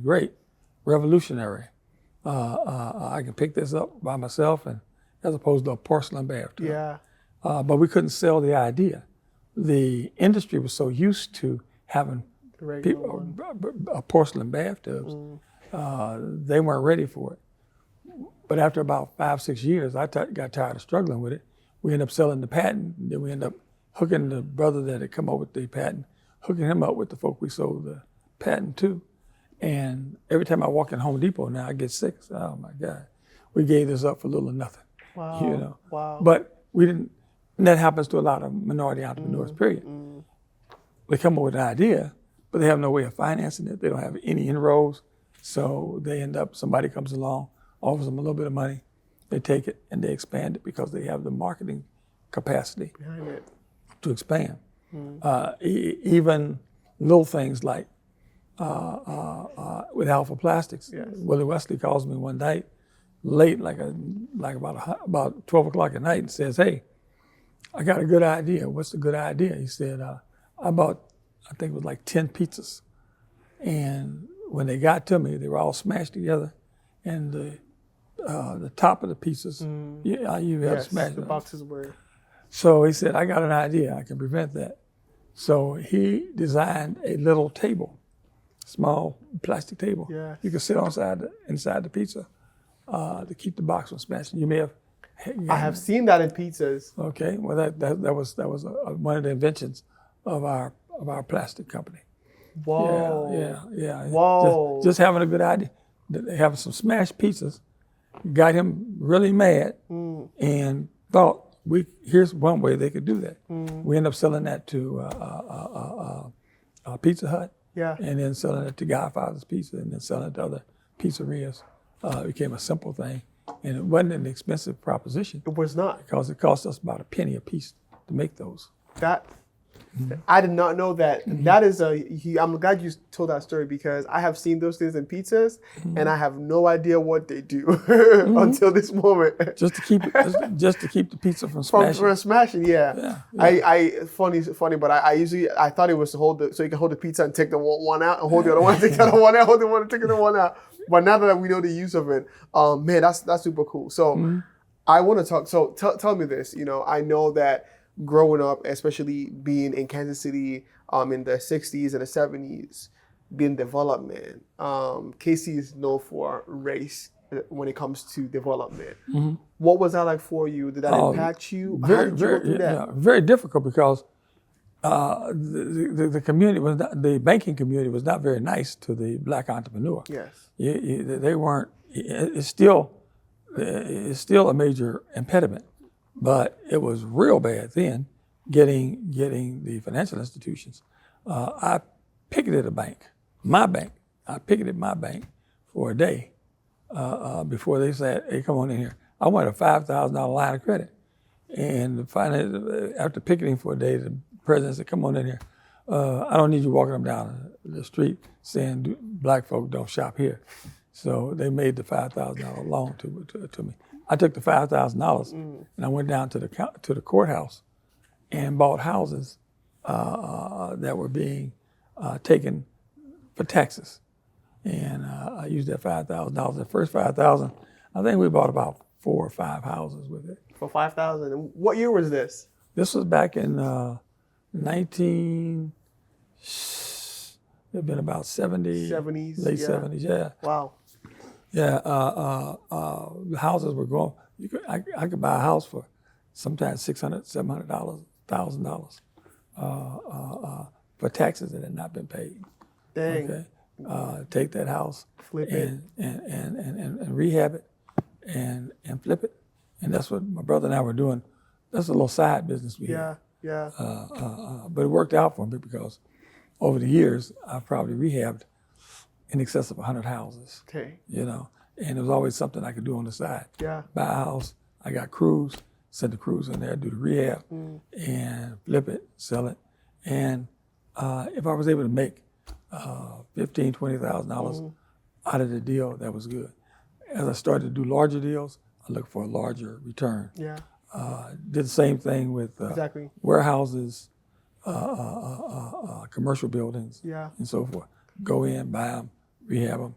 great, revolutionary. I can pick this up by myself, and as opposed to a porcelain bathtub. Yeah. But we couldn't sell the idea. The industry was so used to having porcelain bathtubs, they weren't ready for it. But after about 5-6 years, I got tired of struggling with it. We ended up selling the patent. Then we ended up hooking the brother that had come up with the patent, hooking him up with the folk we sold the patent to. And every time I walk in Home Depot now, I get sick. I say, oh my God, we gave this up for little or nothing. Wow. You know. Wow. But we didn't. And that happens to a lot of minority entrepreneurs. Period. They come up with an idea, but they have no way of financing it. They don't have any inroads, so they end up. Somebody comes along, offers them a little bit of money, they take it and they expand it because they have the marketing capacity behind it to expand. Even little things like with Alpha Plastics. Yes. Willie Wesley calls me one night, late, like about 12 o'clock at night, and says, "Hey, I got a good idea." What's the good idea? He said, "I bought, I think it was like 10 pizzas, and when they got to me, they were all smashed together, and the top of the pizzas, you had to smash the them. boxes were." So he said, "I got an idea. I can prevent that." So he designed a little table, small plastic table. Yes. You could sit inside the pizza to keep the box from smashing. You may have. I have seen that in pizzas. Okay, well that was one of the inventions of our plastic company. Whoa. Yeah. Whoa. Just having a good idea. Having some smashed pizzas got him really mad and thought, here's one way they could do that. We ended up selling that to Pizza Hut, and then selling it to Godfather's Pizza, and then selling it to other pizzerias. It became a simple thing, and it wasn't an expensive proposition. It was not. Because it cost us about a penny a piece to make those. I did not know that. That is I'm glad you told that story because I have seen those things in pizzas and I have no idea what they do until this moment. Just to keep the pizza from smashing. From smashing, yeah. Funny, but I thought it was to hold so you can hold the pizza and take the one out and hold the other one, take the other one out, hold the one and take the other one out. But now that we know the use of it, man, that's super cool. So I want to talk. So tell me this. I know that growing up, especially being in Kansas City in the 60s and the 70s, being development, KC is known for race when it comes to development. What was that like for you? Did that impact you? How did you go through that? Yeah, very difficult because the community the banking community was not very nice to the black entrepreneur. Yes. They weren't. It's still a major impediment. But it was real bad then, getting the financial institutions. I picketed my bank. I picketed my bank for a day before they said, "Hey, come on in here." I wanted a $5,000 line of credit, and finally, after picketing for a day, the president said, "Come on in here. I don't need you walking them down the street saying black folk don't shop here." So they made the $5,000 loan to me. I took the $5,000 and I went down to the courthouse and bought houses that were being taken for taxes. And I used that $5,000. The first $5,000, I think we bought about 4 or 5 houses with it. For $5,000. And what year was this? This was back in it'd been about 70s, late 70s, yeah. Wow. Yeah, the houses were going. I could buy a house for sometimes $600, $700, $1,000 for taxes that had not been paid. Dang. Okay, take that house, flip it, and rehab it, and flip it, and that's what my brother and I were doing. That's a little side business we had. Yeah. But it worked out for me because over the years I've probably rehabbed in excess of 100 houses. Okay. And there was always something I could do on the side. Yeah. Buy a house, I got crews, send the crews in there, do the rehab, and flip it, sell it. And if I was able to make $15,000, $20,000 out of the deal, that was good. As I started to do larger deals, I looked for a larger return. Yeah. Did the same thing with warehouses, commercial buildings, and so forth. Go in, buy them, rehab them,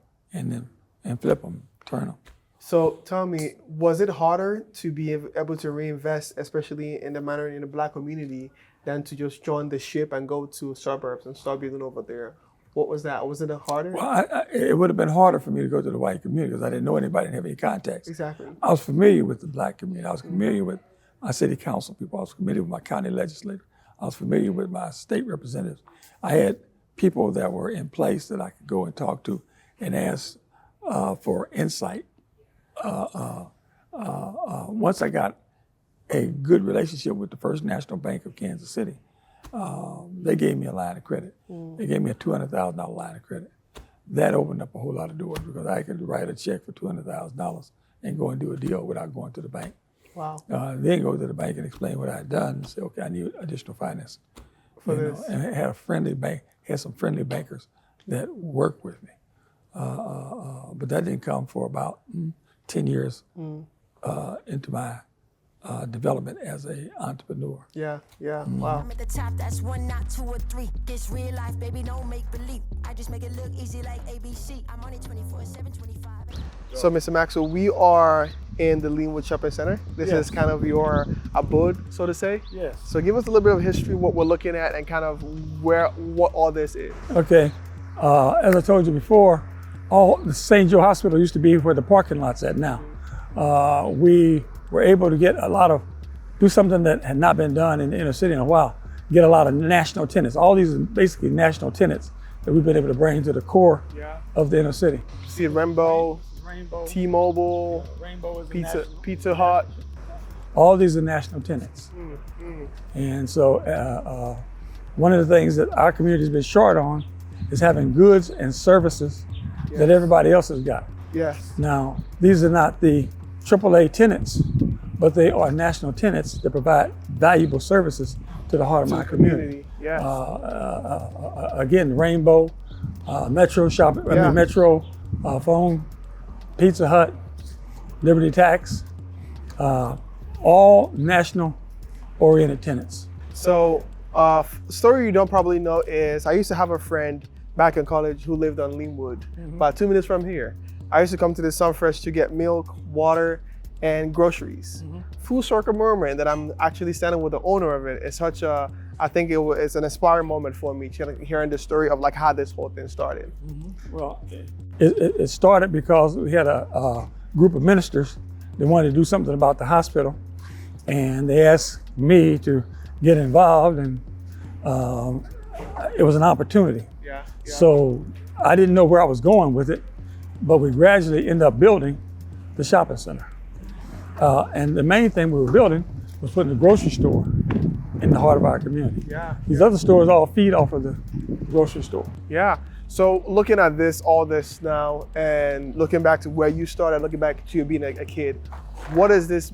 and flip them, turn them. So tell me, was it harder to be able to reinvest, especially in the minority in the Black community, than to just join the ship and go to suburbs and start building over there? What was that? Was it harder? Well, it would have been harder for me to go to the white community because I didn't know anybody, didn't have any contacts. Exactly. I was familiar with the Black community. I was familiar with my city council people. I was familiar with my county legislator. I was familiar with my state representatives. I had people that were in place that I could go and talk to and ask for insight. Once I got a good relationship with the First National Bank of Kansas City, they gave me a line of credit. They gave me a $200,000 line of credit. That opened up a whole lot of doors because I could write a check for $200,000 and go and do a deal without going to the bank. Wow. Then go to the bank and explain what I had done and say, okay, I need additional financing. For this. And I had some friendly bankers that worked with me. But that didn't come for about 10 years into my development as an entrepreneur. Yeah. Wow. I'm at the top, that's 1, not 2 or 3. This real life, baby, don't make believe. I just make it look easy like ABC. I'm on it 24/7, 25. So, Mr. Maxwell, we are in the Linwood Shopping Center. This is kind of your abode, so to say. Yes. So give us a little bit of history, what we're looking at, and kind of what all this is. Okay. As I told you before, the St. Joe Hospital used to be where the parking lot's at now. We were able to do something that had not been done in the inner city in a while, get a lot of national tenants. All these are basically national tenants that we've been able to bring to the core of the inner city. See Rainbow, T-Mobile, Rainbow is Pizza Hut. All these are national tenants. And so one of the things that our community's been short on is having goods and services that everybody else has got. Yes. Now, these are not the AAA tenants, but they are national tenants that provide valuable services to the heart of my community. Yes. Again, Rainbow, Metro Shopping, Metro Phone, Pizza Hut, Liberty Tax, all national oriented tenants. So, story you don't probably know is I used to have a friend back in college who lived on Linwood, about 2 minutes from here. I used to come to the Sunfresh to get milk, water, and groceries. Full circle moment that I'm actually standing with the owner of it. It's such a, I think it's an inspiring moment for me, hearing the story of like how this whole thing started. Well, it started because we had a group of ministers that wanted to do something about the hospital, and they asked me to get involved, and it was an opportunity. So I didn't know where I was going with it, but we gradually ended up building the shopping center. And the main thing we were building was putting a grocery store in the heart of our community. These other stores all feed off of the grocery store. So looking at all this now, and looking back to where you started, looking back to you being a kid, what does this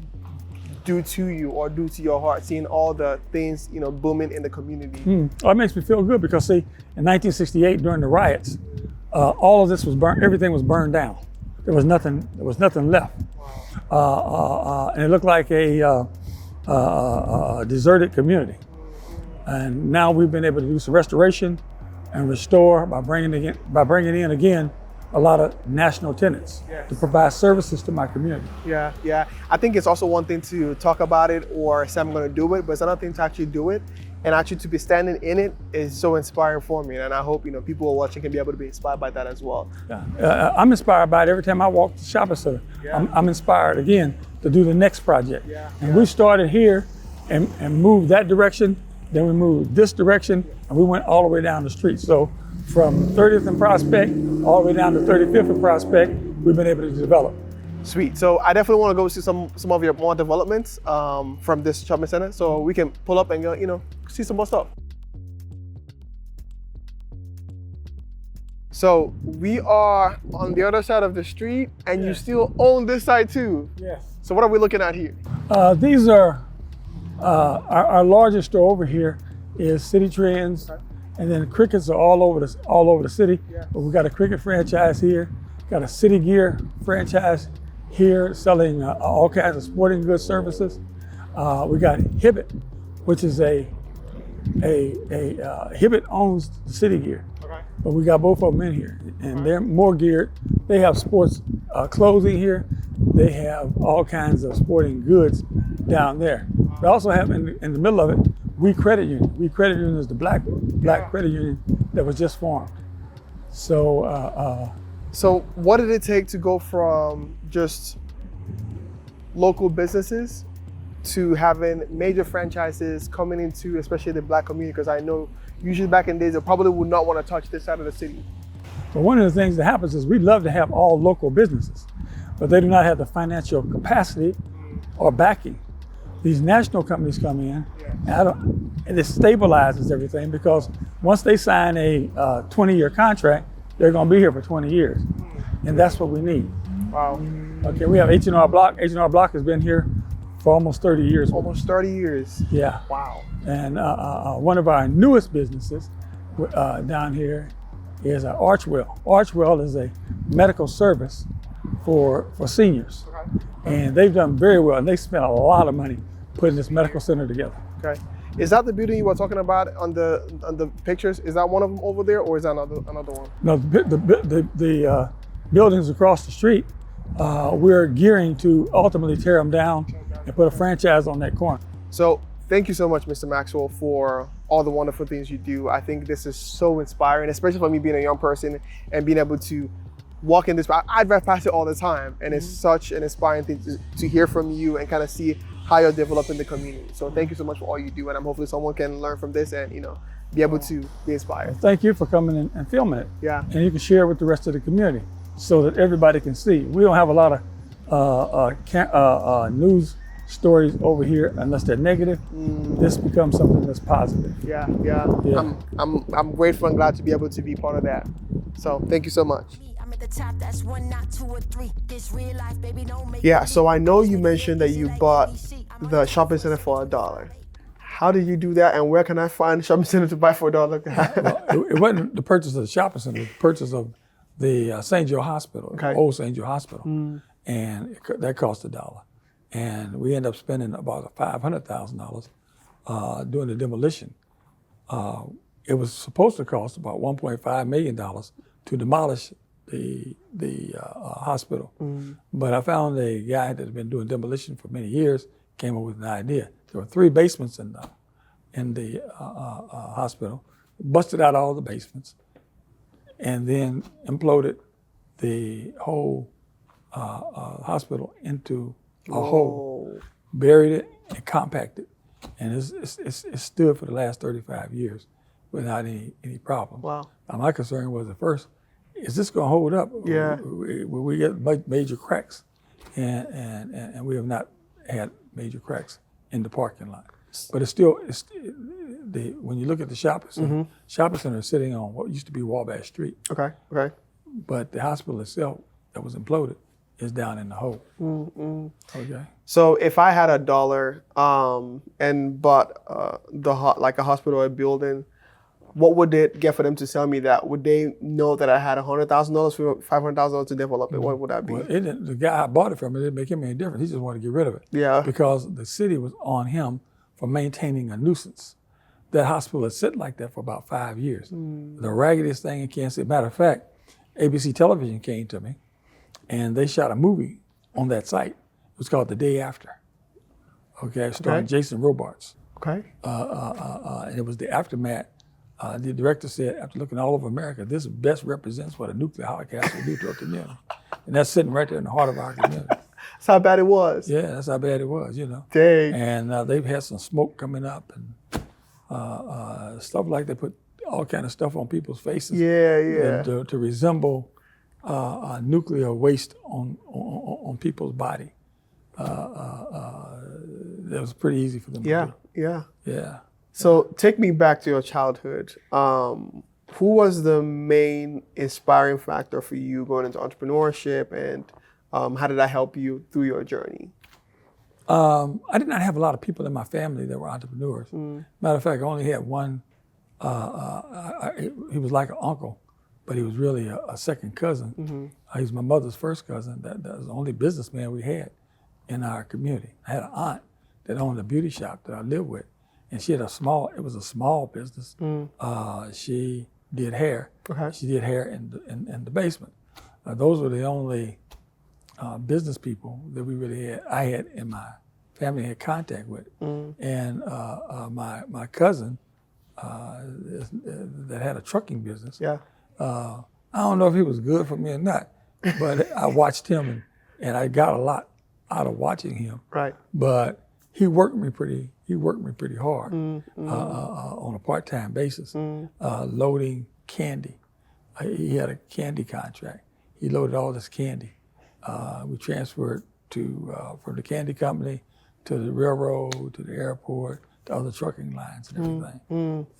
do to you or do to your heart, seeing all the things, booming in the community? Well, it makes me feel good because see, in 1968 during the riots, all of this was burned, everything was burned down. There was nothing left. And it looked like a deserted community. And now we've been able to do some restoration and restore by bringing in again a lot of national tenants to provide services to my community. I think it's also one thing to talk about it or say I'm going to do it, but it's another thing to actually do it. And actually to be standing in it is so inspiring for me. And I hope people who are watching can be able to be inspired by that as well. I'm inspired by it every time I walk the shopping center. I'm inspired again to do the next project. And we started here and moved that direction, then we moved this direction, and we went all the way down the street. So from 30th and Prospect all the way down to 35th and Prospect, we've been able to develop. Sweet. So I definitely want to go see some of your more developments from this shopping center, so we can pull up and go, see some more stuff. So we are on the other side of the street, and you still own this side too. Yes. So what are we looking at here? These are our largest store over here is City Trends, and then Crickets are all over the city. But we got a Cricket franchise here, got a City Gear franchise here selling all kinds of sporting goods services. We got Hibbett, which is Hibbett owns the City Gear. but we got both of them in here, and they're more geared. They have sports clothing here. They have all kinds of sporting goods down there. We also have in the middle of it, We Credit Union. We Credit Union is the black credit union that was just formed. So. So what did it take to go from just local businesses to having major franchises coming into, especially the black community? Because I know usually back in days, they probably would not want to touch this side of the city. But one of the things that happens is we'd love to have all local businesses, but they do not have the financial capacity or backing. These national companies come in, and it stabilizes everything, because once they sign a 20-year contract, they're going to be here for 20 years, and that's what we need. Wow. Okay, we have H&R Block. H&R Block has been here for almost 30 years. Almost 30 years. Yeah. Wow. And one of our newest businesses down here is Archwell. Archwell is a medical service for seniors. Okay. And they've done very well, and they spent a lot of money putting this medical center together. Okay. Is that the building you were talking about on the pictures? Is that one of them over there, or is that another one? No, the buildings across the street, we're gearing to ultimately tear them down and put a franchise on that corner. So thank you so much, Mr. Maxwell, for all the wonderful things you do. I think this is so inspiring, especially for me being a young person and being able to walk in this. I drive past it all the time, and it's such an inspiring thing to hear from you and kind of see how you're developing the community. So thank you so much for all you do, and I'm hopefully someone can learn from this and be able to be inspired. Thank you for coming in and filming it. Yeah. And you can share it with the rest of the community so that everybody can see. We don't have a lot of news stories over here unless they're negative. This becomes something that's positive. Yeah. Yeah. I'm grateful and glad to be able to be part of that. So thank you so much. I'm at the top, that's one, not two or three. This real life, baby, don't make Yeah, so I know you mentioned that you bought the shopping center for $1. How did you do that, and where can I find a shopping center to buy for $1? Well, it wasn't the purchase of the shopping center, it was the purchase of the St. Joe Hospital, Okay. old St. Joe Hospital. And that cost $1. And we ended up spending about $500,000 doing the demolition. It was supposed to cost about $1.5 million to demolish the hospital. But I found a guy that had been doing demolition for many years, came up with an idea. There were 3 basements in the hospital, busted out all the basements, and then imploded the whole hospital into a hole, buried it and compacted, and it's stood for the last 35 years without any problem. Wow. Now, my concern was at first, is this going to hold up? Yeah. Will we get major cracks? And we have not had major cracks in the parking lot. But when you look at the shopping center, shopping center is sitting on what used to be Wabash Street. Okay. But the hospital itself that was imploded is down in the hole. Okay. So if I had $1 and bought a hospital or a building, what would it get for them to sell me that? Would they know that I had $100,000 for $500,000 to develop it? What would that be? Well, the guy I bought it from, it didn't make him any difference. He just wanted to get rid of it. Yeah. Because the city was on him for maintaining a nuisance. That hospital had sit like that for about 5 years. The raggediest thing in Kansas City. Matter of fact, ABC Television came to me, and they shot a movie on that site. It was called The Day After. Okay, starring Jason Robards. Okay. And it was the aftermath. The director said, after looking all over America, this best represents what a nuclear holocaust would do to a community. And that's sitting right there in the heart of our community. That's how bad it was. Yeah, that's how bad it was, Dang. And they've had some smoke coming up and stuff like they put all kind of stuff on people's faces. Yeah. To resemble nuclear waste on people's body. That was pretty easy for them to do. Yeah. So take me back to your childhood. Who was the main inspiring factor for you going into entrepreneurship, and how did that help you through your journey? I did not have a lot of people in my family that were entrepreneurs. Matter of fact, I only had one. He was like an uncle, but he was really a second cousin. He was my mother's first cousin. That was the only businessman we had in our community. I had an aunt that owned a beauty shop that I lived with. And she had it was a small business. She did hair. Okay. She did hair in the basement. Those were the only business people that we really had. I had in my family had contact with, and my cousin that had a trucking business. Yeah. I don't know if he was good for me or not, but I watched him and I got a lot out of watching him. Right. But he worked me pretty hard on a part-time basis, loading candy. He had a candy contract. He loaded all this candy. We transferred from the candy company to the railroad, to the airport, to other trucking lines and everything.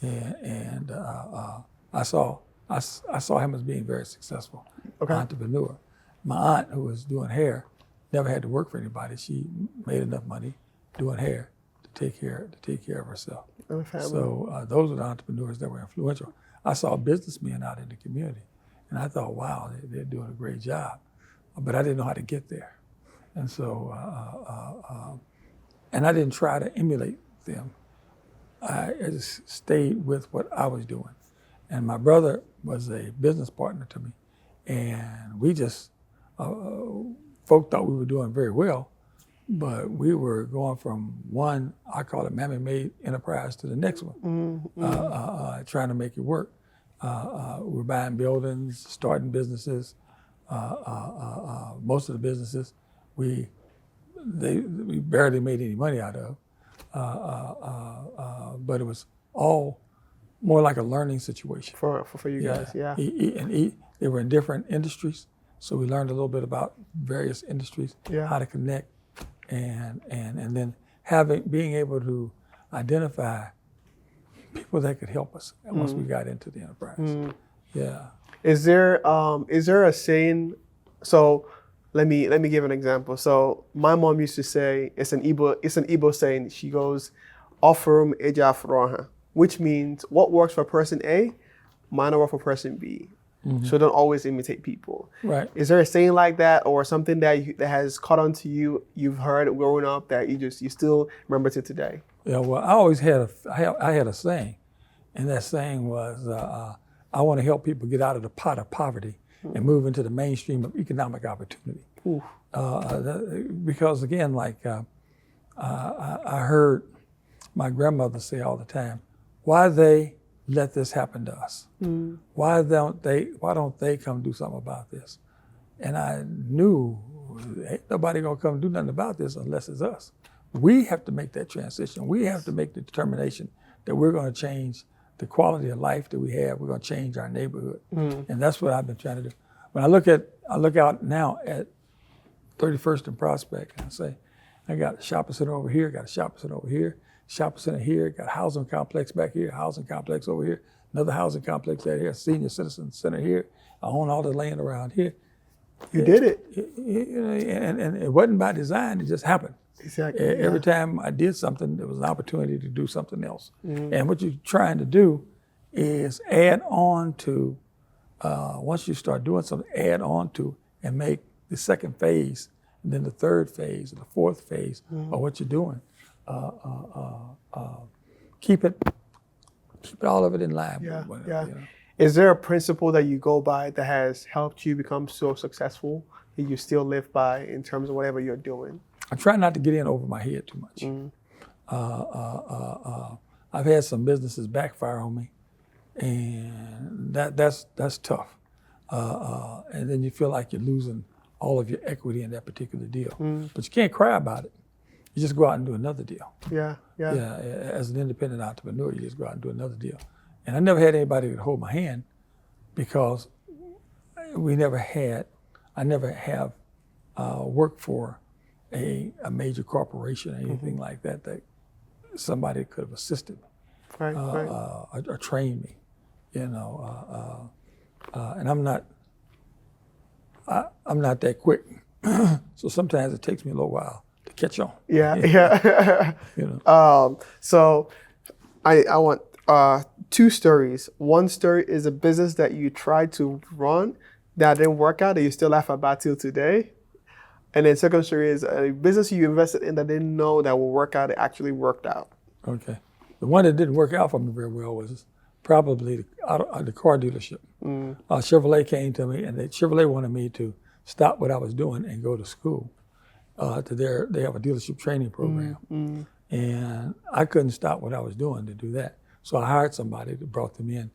And I saw him as being very successful entrepreneur. My aunt, who was doing hair, never had to work for anybody. She made enough money doing hair to take care of herself. So those were the entrepreneurs that were influential. I saw businessmen out in the community, and I thought, wow, they're doing a great job. But I didn't know how to get there. And so, and I didn't try to emulate them. I just stayed with what I was doing. And my brother was a business partner to me. And we just, folk thought we were doing very well, but we were going from one, I call it mammy-made enterprise, to the next one, trying to make it work. We're buying buildings, starting businesses. Most of the businesses we barely made any money out of, but it was all more like a learning situation For you guys, yeah. They were in different industries, so we learned a little bit about various industries, how to connect, and then being able to identify people that could help us once we got into the enterprise. Yeah. Is there a saying? So let me give an example. So my mom used to say, it's an Igbo saying. She goes, "Offerum eja afroha," which means what works for person A might not work for person B. So don't always imitate people. Right. Is there a saying like that, or something that has caught on to you? You've heard growing up that you still remember to today? Yeah. Well, I always had a saying, and that saying was, I want to help people get out of the pot of poverty and move into the mainstream of economic opportunity. Because again, like I heard my grandmother say all the time, why they let this happen to us? Why don't they come do something about this? And I knew ain't nobody gonna come do nothing about this unless it's us. We have to make that transition. We have to make the determination that we're gonna change the quality of life that we have. We're gonna change our neighborhood. And that's what I've been trying to do. When I look out now at 31st and Prospect, and I say, I got a shopping center over here, got a shopping center over here, shopping center here, got a housing complex back here, housing complex over here, another housing complex out here, senior citizen center here. I own all the land around here. You did it. And it wasn't by design, it just happened. Exactly. Every time I did something, there was an opportunity to do something else. And what you're trying to do is add on to, once you start doing something, add on to and make the second phase, and then the third phase, and the fourth phase of what you're doing. Keep all of it in line. Yeah. You know. Is there a principle that you go by that has helped you become so successful that you still live by in terms of whatever you're doing? I try not to get in over my head too much. I've had some businesses backfire on me, and that's tough. And then you feel like you're losing all of your equity in that particular deal. But you can't cry about it. You just go out and do another deal. Yeah. As an independent entrepreneur, you just go out and do another deal. And I never had anybody to hold my hand because I never have worked for a major corporation or anything like that somebody could have assisted me or trained me, and I'm not that quick. So sometimes it takes me a little while to catch on. Yeah. So I want two stories. One story is a business that you tried to run that didn't work out that you still laugh about till today. And then second story is a business you invested in that didn't know that will work out. It actually worked out. Okay. The one that didn't work out for me very well was probably the car dealership. Chevrolet came to me, and Chevrolet wanted me to stop what I was doing and go to school. They have a dealership training program, and I couldn't stop what I was doing to do that. So I hired somebody that brought them in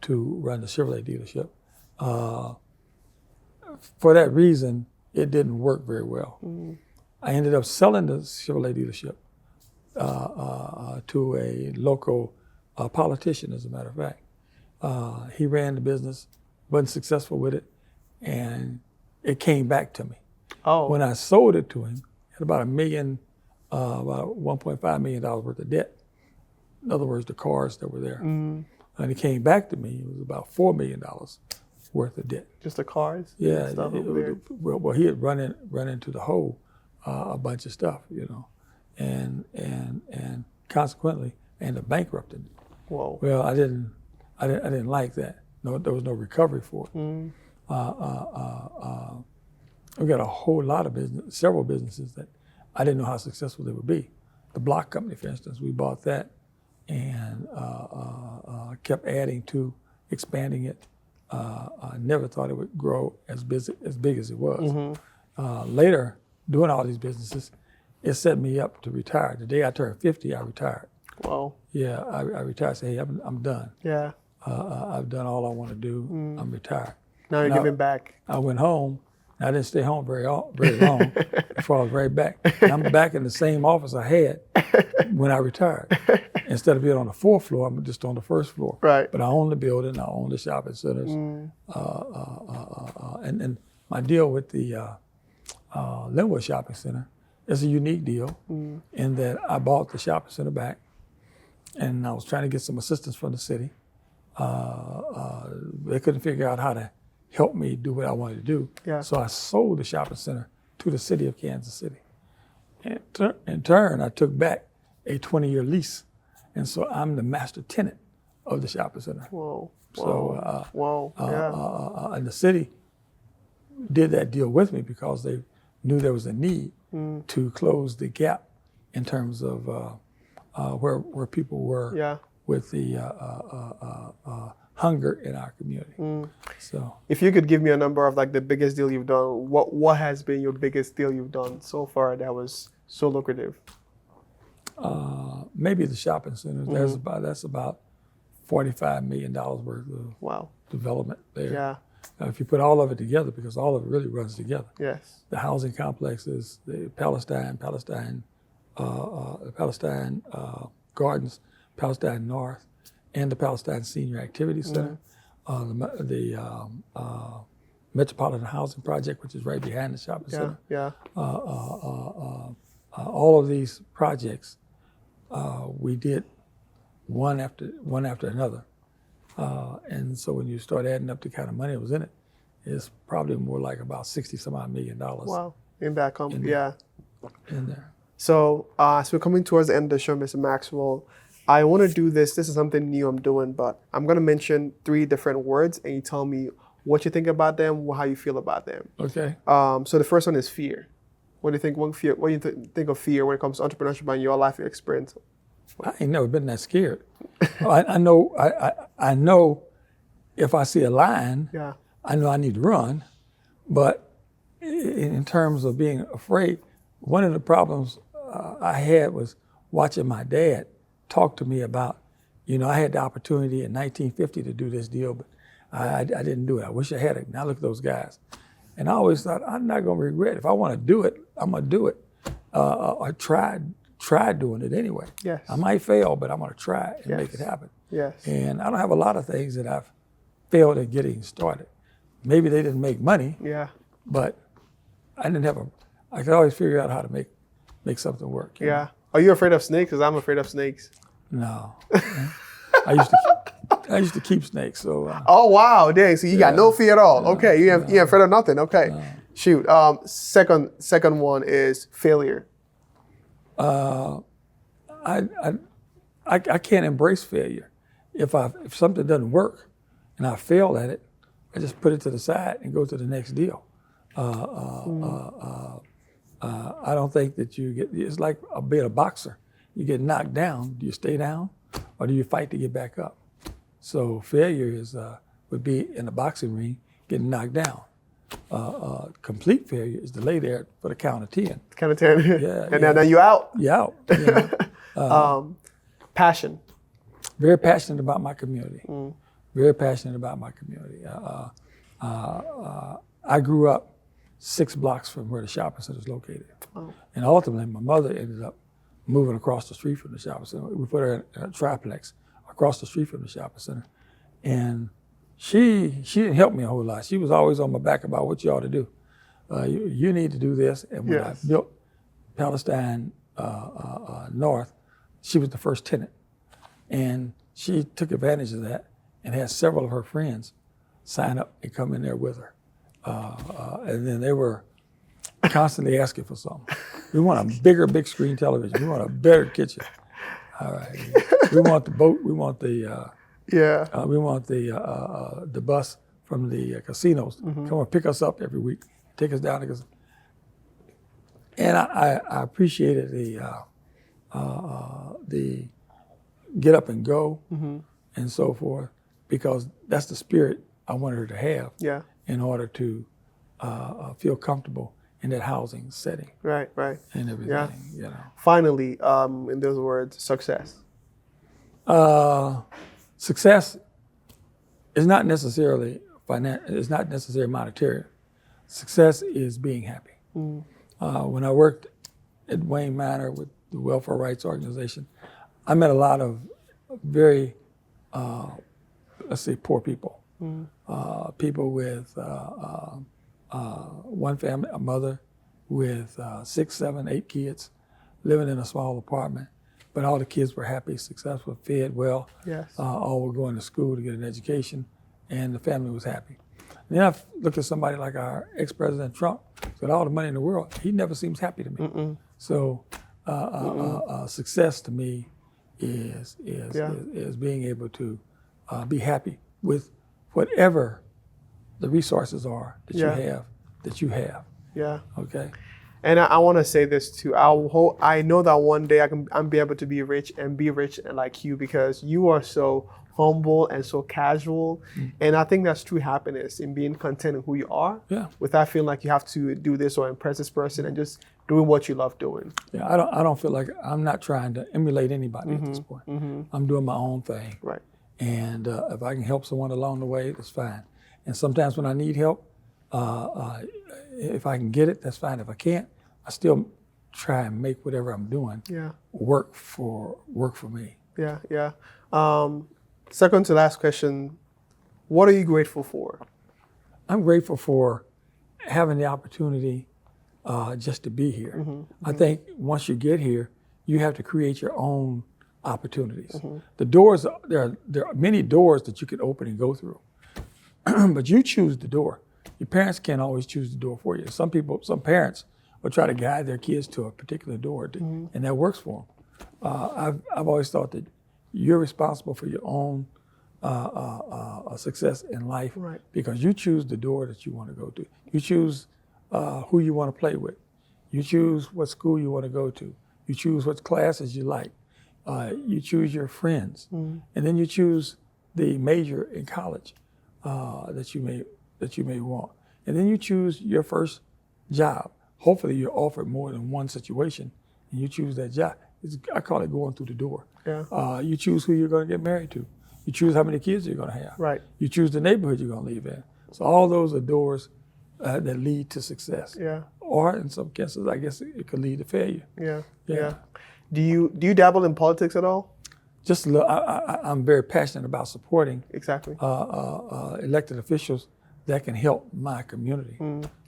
to run the Chevrolet dealership. For that reason, it didn't work very well. I ended up selling the Chevrolet dealership to a local politician, as a matter of fact. He ran the business, wasn't successful with it, and it came back to me. Oh. When I sold it to him, it had about $1.5 million worth of debt. In other words, the cars that were there. And it came back to me, it was about $4 million worth of debt. Just the cars? Yeah. Stuff over there. Well, he had run into the hole a bunch of stuff, and consequently, ended up bankrupting it. Whoa. Well, I didn't like that. No, there was no recovery for it. We got a whole lot of several businesses that I didn't know how successful they would be. The block company, for instance, we bought that and kept adding to, expanding it. I never thought it would grow as big as it was. Later, doing all these businesses, it set me up to retire. The day I turned 50, I retired. Wow. Yeah, I retired. Say, hey, I'm done. Yeah. I've done all I want to do. I'm retired. Now you're giving back. I went home. I didn't stay home very long before I was right back. And I'm back in the same office I had when I retired. Instead of being on the 4th floor, I'm just on the 1st floor. Right. But I own the building. I own the shopping centers. And my deal with the Linwood Shopping Center is a unique deal in that I bought the shopping center back, and I was trying to get some assistance from the city. They couldn't figure out how to help me do what I wanted to do. Yeah. So I sold the shopping center to the city of Kansas City. And in turn, I took back a 20-year lease. And so I'm the master tenant of the shopping center. Whoa. So, Yeah. And the city did that deal with me because they knew there was a need to close the gap in terms of where people were with the hunger in our community. So, if you could give me a number of like the biggest deal you've done, what has been your biggest deal you've done so far that was so lucrative? maybe the shopping centers. That's about $45 million worth of development there. Yeah. Now, if you put all of it together, because all of it really runs together. Yes. The housing complexes, the Palestine Gardens, Palestine North, and the Palestine Senior Activity Center, the Metropolitan Housing Project, which is right behind the shopping center. Yeah. All of these projects, we did one after another. And so when you start adding up the kind of money that was in it, it's probably more like about $60-some-odd million. Wow. In that company, in there. So, so we're coming towards the end of the show, Mr. Maxwell. I want to do this. This is something new I'm doing, but I'm going to mention 3 different words, and you tell me what you think about them, how you feel about them. Okay. So the first one is fear. What do you think? What do you think of fear when it comes to entrepreneurship and your life experience? I ain't never been that scared. I know if I see a lion, I know I need to run. But in terms of being afraid, one of the problems I had was watching my dad talk to me about, I had the opportunity in 1950 to do this deal, but I didn't do it. I wish I had it. Now look at those guys. And I always thought, I'm not going to regret it. If I want to do it, I'm going to do it. I tried doing it anyway. Yes. I might fail, but I'm going to try and make it happen. Yes. And I don't have a lot of things that I've failed at getting started. Maybe they didn't make money. Yeah. But I could always figure out how to make something work. Yeah. Know? Are you afraid of snakes? Because I'm afraid of snakes. No. I used to keep snakes. So. Oh wow! Dang. So you got no fear at all. Okay. You ain't afraid of nothing. Okay. No. Shoot. Second one is failure. I can't embrace failure. If something doesn't work and I fail at it, I just put it to the side and go to the next deal. I don't think that it's like being a boxer. You get knocked down, do you stay down or do you fight to get back up? So failure would be in the boxing ring getting knocked down. Complete failure is to lay there for the count of 10. Kind of 10. Yeah, And then you're out. You're out. You know? Passion. Very passionate about my community. Very passionate about my community. I grew up 6 blocks from where the shopping center is located. Oh. And ultimately, my mother ended up moving across the street from the shopping center. We put her in a triplex across the street from the shopping center. And she didn't help me a whole lot. She was always on my back about what you ought to do. You need to do this. And when I built Palestine North, she was the first tenant. And she took advantage of that and had several of her friends sign up and come in there with her. And then they were constantly asking for something. We want a big screen television. We want a better kitchen. All right. We want the boat. We want the the bus from the casinos. Come and pick us up every week. Take us down. And I appreciated the get up and go and so forth, because that's the spirit I wanted her to have. Yeah. In order to feel comfortable in that housing setting. Right. And everything. Yeah. You know. Finally, in those words, success. Success is not necessarily it's not necessarily monetary. Success is being happy. When I worked at Wayne Manor with the Welfare Rights Organization, I met a lot of very, let's say, poor people. People with one family, a mother with 6, 7, 8 kids, living in a small apartment. But all the kids were happy, successful, fed well. Yes. All were going to school to get an education, and the family was happy. And then I looked at somebody like our ex-President Trump, with all the money in the world. He never seems happy to me. So success to me is being able to be happy with whatever the resources are that you have. Yeah. Okay. And I want to say this too. I know that one day I'm be able to be rich like you, because you are so humble and so casual. And I think that's true happiness, in being content in who you are, without feeling like you have to do this or impress this person, and just doing what you love doing. Yeah, I don't feel like I'm not trying to emulate anybody at this point. I'm doing my own thing. Right. And if I can help someone along the way, that's fine. And sometimes when I need help, if I can get it, that's fine. If I can't, I still try and make whatever I'm doing work for me. Yeah. Second to last question, what are you grateful for? I'm grateful for having the opportunity just to be here. I think once you get here, you have to create your own opportunities. The doors, there are many doors that you could open and go through, but you choose the door. Your parents can't always choose the door for you. Some parents will try to guide their kids to a particular door, and that works for them. I've always thought that you're responsible for your own success in life, because you choose the door that you want to go to. You choose who you want to play with. You choose what school you want to go to. You choose what classes you like. You choose your friends, and then you choose the major in college that you may want, and then you choose your first job. Hopefully, you're offered more than one situation, and you choose that job. I call it going through the door. Yeah. You choose who you're going to get married to. You choose how many kids you're going to have. Right. You choose the neighborhood you're going to live in. So all those are doors that lead to success. Yeah. Or in some cases, I guess it could lead to failure. Yeah. Do you dabble in politics at all? Just I'm very passionate about supporting elected officials that can help my community.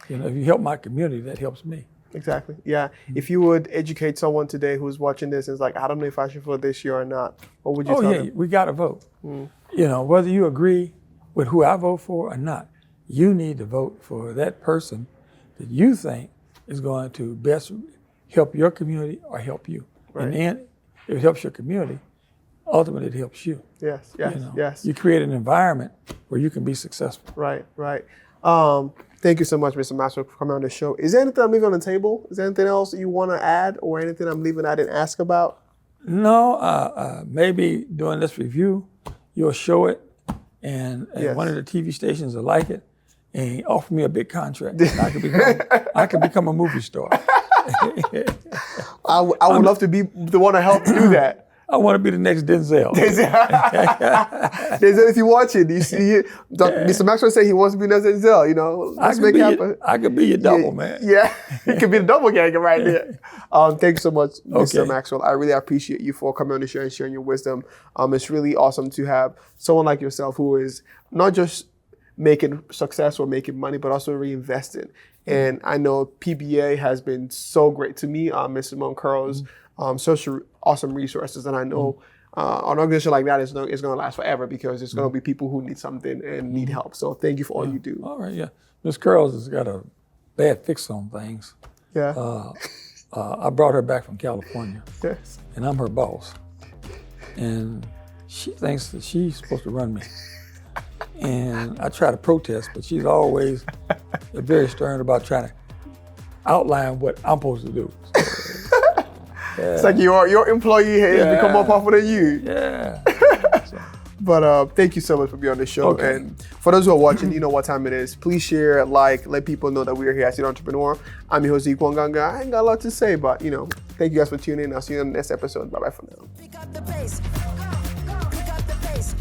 If you help my community, that helps me. Exactly. Yeah. If you would educate someone today who's watching this and is like, I don't know if I should vote this year or not, what would you tell them? We got to vote. Whether you agree with who I vote for or not, you need to vote for that person that you think is going to best help your community or help you. Right. And then if it helps your community, ultimately it helps you. Yes. You create an environment where you can be successful. Right. Thank you so much, Mr. Maxwell, for coming on the show. Is there anything I'm leaving on the table? Is there anything else you want to add, or anything I'm leaving I didn't ask about? No, maybe during this review, you'll show it and Yes. one of the TV stations will like it, and he offered me a big contract. And I could become a movie star. I would love to be the one to help do that. I want to be the next Denzel. Denzel, if you watch it, you see Mr. Maxwell say he wants to be next Denzel. You know, let's make it happen. I could be your double, man. Yeah, it could be the double ganger right there. Thank you so much, Mr. Maxwell. I really appreciate you for coming on the show and sharing your wisdom. It's really awesome to have someone like yourself who is not just making success or making money, but also reinvesting. And I know PBA has been so great to me, Mr. Moncaro's such awesome resources. And I know an organization like that is going to last forever because it's going to be people who need something and need help. So thank you for all you do. All right, yeah. Ms. Curls has got a bad fix on things. Yeah. I brought her back from California, Yes. and I'm her boss. And she thinks that she's supposed to run me. And I try to protest, but she's always very stern about trying to outline what I'm supposed to do. It's like your employee has become more powerful than you. Yeah. But thank you so much for being on the show. Okay. And for those who are watching, you know what time it is. Please share, like, let people know that we are here at The Entrepreneur. I'm your host, Zik Nwanganga. I ain't got a lot to say, but, thank you guys for tuning in. I'll see you on the next episode. Bye-bye for now. Pick up the pace. Pick up the pace.